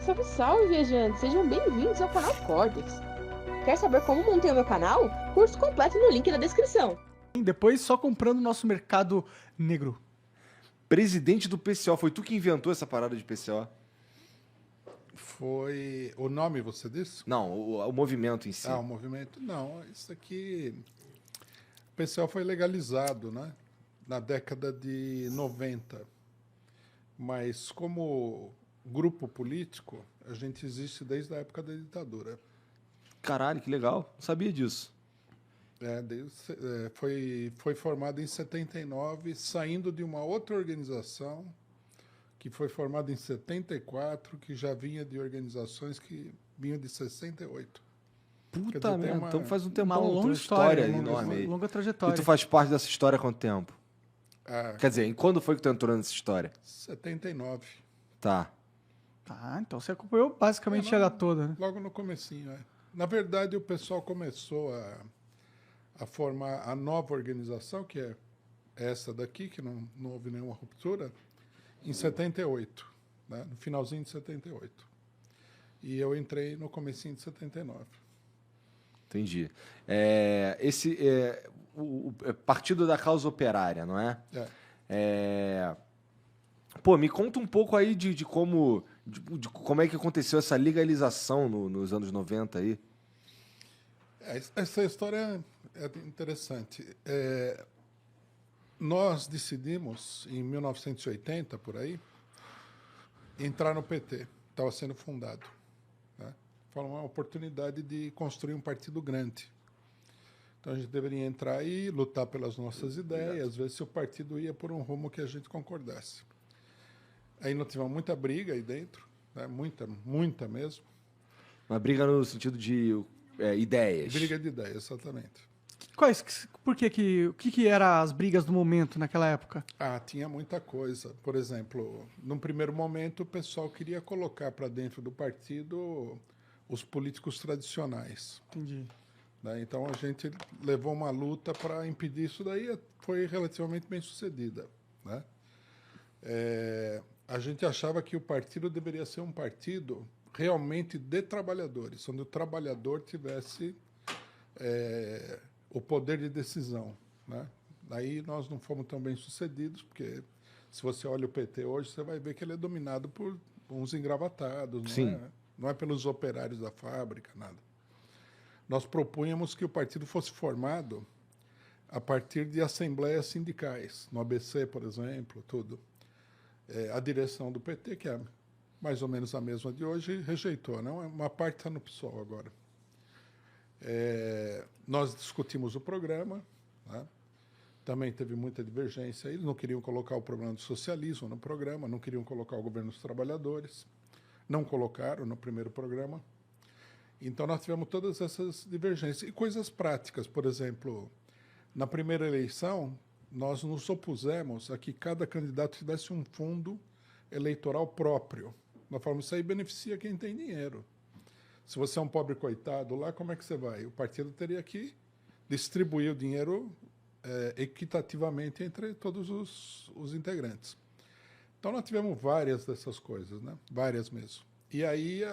Salve, salve, viajantes! Sejam bem-vindos ao canal Cortex. Quer saber como montei o meu canal? Curso completo no link da descrição. Depois só comprando o nosso mercado negro. Presidente do PCO, foi tu que inventou essa parada de PCO? Foi o nome, você disse? Não, o movimento em si. Ah, o movimento. Não, isso aqui. O PCO foi legalizado, né? Na década de 90. Mas como grupo político, a gente existe desde a época da ditadura. Caralho, que legal. Não sabia disso. Foi formado em 79, saindo de uma outra organização que foi formada em 74, que já vinha de organizações que vinham de 68. Puta dizer, merda, então faz um tempão. Uma tem longa uma história, enorme aí. longa E trajetória. tu faz parte dessa história há quanto tempo? Ah, Quer dizer, em quando foi que tu entrou nessa história? 79. Tá. Tá, então você acompanhou basicamente ela toda, né? Logo no comecinho, é. Na verdade, o pessoal começou a formar a nova organização, que é essa daqui, que não houve nenhuma ruptura, em 78, né? No finalzinho de 78. E eu entrei no comecinho de 79. Entendi. O Partido da Causa Operária, não é? É. Pô, me conta um pouco aí de como é que aconteceu essa legalização nos anos 90 aí. Essa história é interessante. Nós decidimos, em 1980, por aí, entrar no PT. Estava sendo fundado. Né? Foi uma oportunidade de construir um partido grande. Então a gente deveria entrar aí, lutar pelas nossas ideias, ver se o partido ia por um rumo que a gente concordasse. Aí nós tivemos muita briga aí dentro, né? Muita mesmo. Uma briga no sentido de ideias. Briga de ideias, exatamente. O que eram as brigas do momento naquela época? Ah, tinha muita coisa. Por exemplo, num primeiro momento o pessoal queria colocar para dentro do partido os políticos tradicionais. Entendi. Né? Então a gente levou uma luta para impedir isso daí, foi relativamente bem sucedida. Né? A gente achava que o partido deveria ser um partido realmente de trabalhadores, onde o trabalhador tivesse o poder de decisão. Né? Daí nós não fomos tão bem sucedidos, porque se você olha o PT hoje, você vai ver que ele é dominado por uns engravatados, Sim. Não é pelos operários da fábrica, nada. Nós propunhamos que o partido fosse formado a partir de assembleias sindicais, no ABC, por exemplo, tudo. A direção do PT, que é mais ou menos a mesma de hoje, rejeitou. Não? Uma parte está no PSOL agora. Nós discutimos o programa, né? Também teve muita divergência. Eles não queriam colocar o problema do socialismo no programa, não queriam colocar o governo dos trabalhadores, não colocaram no primeiro programa. Então nós tivemos todas essas divergências. E coisas práticas, por exemplo, na primeira eleição, nós nos opusemos a que cada candidato tivesse um fundo eleitoral próprio. Nós falamos, isso aí beneficia quem tem dinheiro. Se você é um pobre coitado lá, como é que você vai? O partido teria que distribuir o dinheiro equitativamente entre todos os integrantes. Então nós tivemos várias dessas coisas, né? Várias mesmo. E aí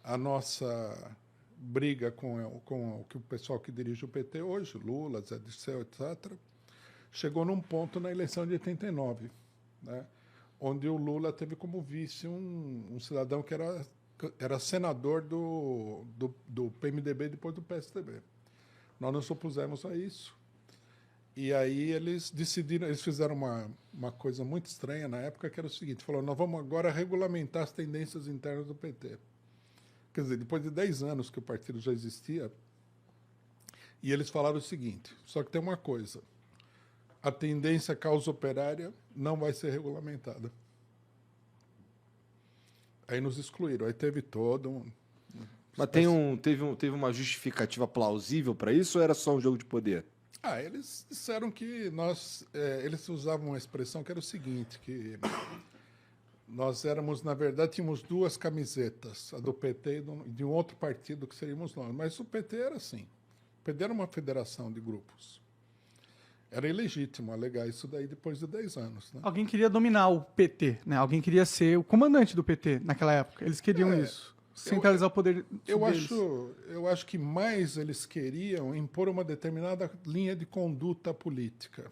a nossa briga com o pessoal que dirige o PT hoje, Lula, Zé Dirceu, etc., chegou num ponto na eleição de 89, né? Onde o Lula teve como vice um cidadão que era senador do PMDB depois do PSDB. Nós nos opusemos a isso. E aí eles fizeram uma coisa muito estranha na época, que era o seguinte, falaram, nós vamos agora regulamentar as tendências internas do PT. Quer dizer, depois de 10 anos que o partido já existia, e eles falaram o seguinte, só que tem uma coisa, a tendência causa operária não vai ser regulamentada. Aí nos excluíram, aí teve todo um... Mas teve uma justificativa plausível para isso ou era só um jogo de poder? Eles disseram que eles usavam uma expressão que era o seguinte, que nós éramos, na verdade, tínhamos duas camisetas, a do PT e de um outro partido que seríamos nós, mas o PT era assim, o PT era uma federação de grupos. era ilegítimo alegar isso daí depois de 10 anos. Né? Alguém queria dominar o PT, né? Alguém queria ser o comandante do PT naquela época. Eles queriam isso. Centralizar o poder Eu deles. acho que mais eles queriam impor uma determinada linha de conduta política,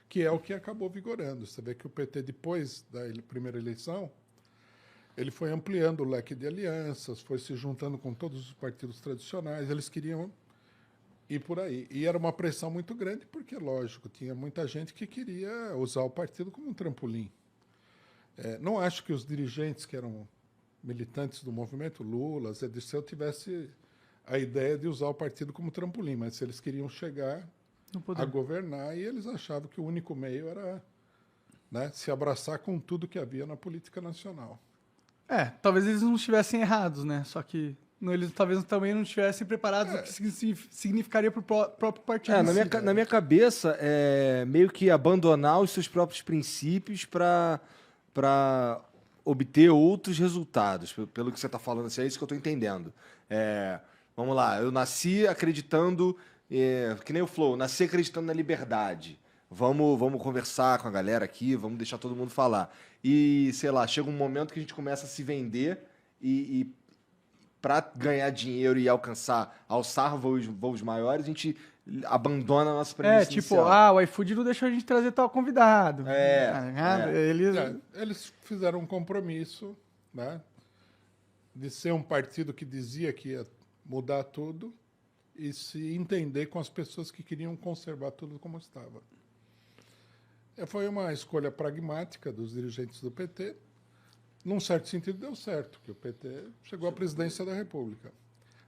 que é o que acabou vigorando. Você vê que o PT, depois da primeira eleição, ele foi ampliando o leque de alianças, foi se juntando com todos os partidos tradicionais, eles queriam ir por aí. E era uma pressão muito grande, porque, lógico, tinha muita gente que queria usar o partido como um trampolim. Não acho que os dirigentes que eram militantes do movimento, Lula, Zé Dirceu, tivesse a ideia de usar o partido como trampolim, mas eles queriam chegar a governar e eles achavam que o único meio era, né, se abraçar com tudo que havia na política nacional. Talvez eles não estivessem errados, né? Só que eles talvez também não estivessem preparados o que significaria para o próprio partido. Na minha cabeça, é meio que abandonar os seus próprios princípios para obter outros resultados, pelo que você está falando, assim, é isso que eu estou entendendo. Vamos lá, eu nasci acreditando, que nem o Flow, nasci acreditando na liberdade. Vamos conversar com a galera aqui, vamos deixar todo mundo falar. E, sei lá, chega um momento que a gente começa a se vender e para ganhar dinheiro e alçar voos maiores, a gente abandona a nossa premissa inicial. O iFood não deixou a gente trazer tal convidado. Eles fizeram um compromisso, né, de ser um partido que dizia que ia mudar tudo e se entender com as pessoas que queriam conservar tudo como estava. Foi uma escolha pragmática dos dirigentes do PT. Num certo sentido, deu certo, que o PT chegou à presidência da República.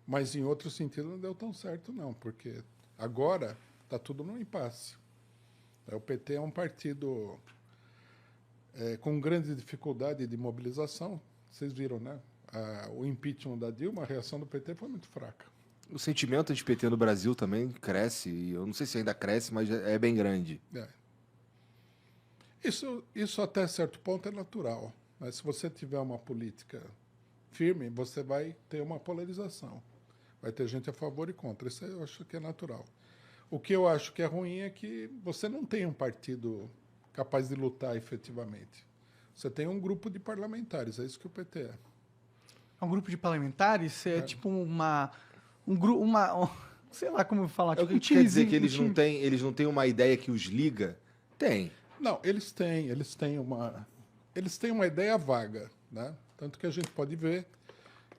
Mas, em outro sentido, não deu tão certo, não, porque agora está tudo no impasse. O PT é um partido com grande dificuldade de mobilização. Vocês viram, né? O impeachment da Dilma, a reação do PT foi muito fraca. O sentimento de PT no Brasil também cresce, e eu não sei se ainda cresce, mas é bem grande. Isso até certo ponto é natural. Mas se você tiver uma política firme, você vai ter uma polarização. Vai ter gente a favor e contra. Isso eu acho que é natural. O que eu acho que é ruim é que você não tem um partido capaz de lutar efetivamente. Você tem um grupo de parlamentares, é isso que o PT é. É um grupo de parlamentares? Tipo um grupo, sei lá como falar. É o que quer dizer que eles não têm uma ideia que os liga? Tem. Não, eles têm uma ideia vaga, né? Tanto que a gente pode ver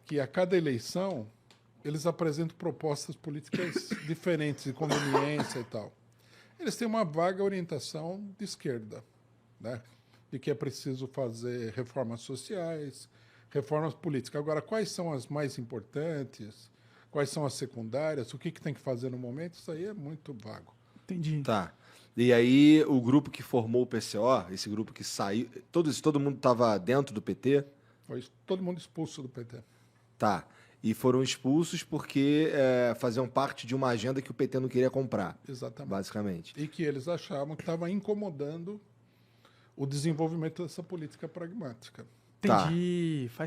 que a cada eleição eles apresentam propostas políticas diferentes, de conveniência e tal. Eles têm uma vaga orientação de esquerda, né? De que é preciso fazer reformas sociais, reformas políticas. Agora, quais são as mais importantes? Quais são as secundárias? O que tem que fazer no momento? Isso aí é muito vago. Entendi. Tá. E aí, o grupo que formou o PCO, esse grupo que saiu, todo mundo estava dentro do PT? Foi todo mundo expulso do PT. Tá. E foram expulsos porque faziam parte de uma agenda que o PT não queria comprar. Exatamente. Basicamente. E que eles achavam que estava incomodando o desenvolvimento dessa política pragmática. Entendi. Tá.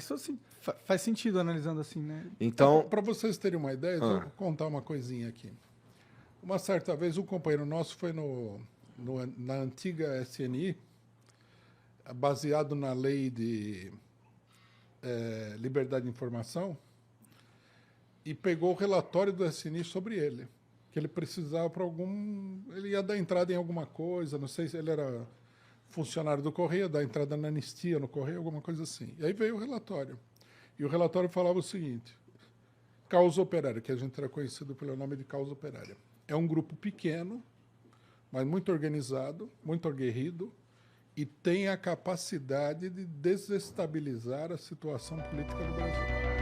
Faz sentido analisando assim, né? Então, para vocês terem uma ideia, eu vou contar uma coisinha aqui. Uma certa vez, um companheiro nosso foi na antiga SNI, baseado na lei de liberdade de informação, e pegou o relatório do SNI sobre ele, que ele precisava para ele ia dar entrada em alguma coisa, não sei se ele era funcionário do Correio, dar entrada na anistia no Correio, alguma coisa assim. E aí veio o relatório. E o relatório falava o seguinte: Causa Operária, que a gente era conhecido pelo nome de Causa Operária. É um grupo pequeno, mas muito organizado, muito aguerrido, e tem a capacidade de desestabilizar a situação política do Brasil.